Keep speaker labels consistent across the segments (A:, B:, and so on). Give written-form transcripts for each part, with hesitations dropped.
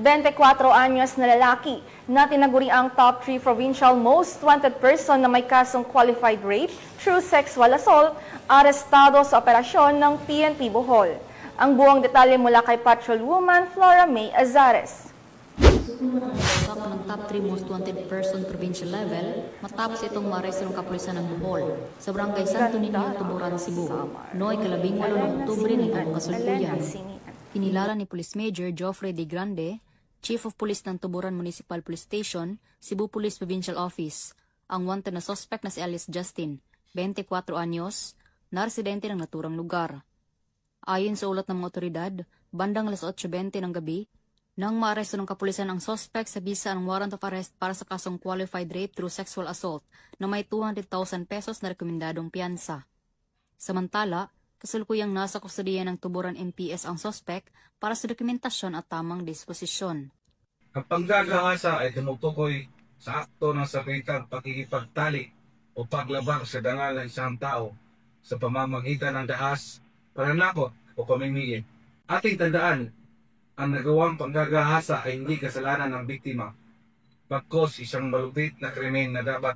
A: 24 anyos na lalaki na tinaguri ang top 3 provincial most wanted person na may kasong qualified rape through sexual assault, arestado sa operasyon ng PNP Bohol. Ang buong detalye mula kay Patrolwoman Flora May Azares.
B: Usap ng top 3 most wanted person provincial level matapos itong maaresto ng kapulisan ng Bohol sa barangay Santo Niño, Tuburan, Cebu, noong 18 ng Oktubre nitong kasalukuyan. Kinilala ni Police Major Geoffrey De Grande, Chief of Police ng Tuburan Municipal Police Station, Cebu Police Provincial Office, ang wanted na suspect na si Alice Justin, 24 anyos, na residente ng naturang lugar. Ayon sa ulat ng mga otoridad, bandang alas 8:20 ng gabi, nang maaresto ng kapulisan ang suspect sa bisa ng warrant of arrest para sa kasong qualified rape through sexual assault na may 200,000 pesos na rekomendadong piyansa. Samantala, kasalukuyang nasa kustodiya ng Tuburan MPS ang suspect para sa dokumentasyon at tamang disposisyon.
C: Ang panggagahasa ay tumutukoy sa akto ng sakritang pakikipagtali o paglabag sa dangal ng isang tao sa pamamagitan ng dahas, pananakot o pamimili. Ating tandaan, ang nagawang panggagahasa ay hindi kasalanan ng biktima, bagkus isang malupit na krimen na dapat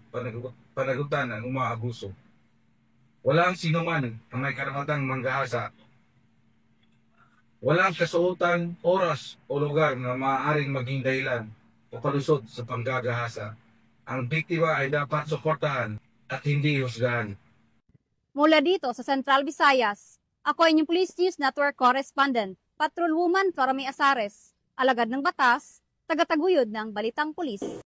C: panagutan ng umaabuso. Walang sinuman ang may karapatang manggahasa. Walang kasuotan, oras o lugar na maaaring maging dahilan o palusot sa panggagahasa. Ang biktima ay dapat suportahan at hindi husgahan.
D: Mula dito sa Central Visayas, ako ay inyong Police News Network Correspondent, Patrolwoman Flora May Azares, alagad ng batas, tagataguyod ng Balitang Pulis.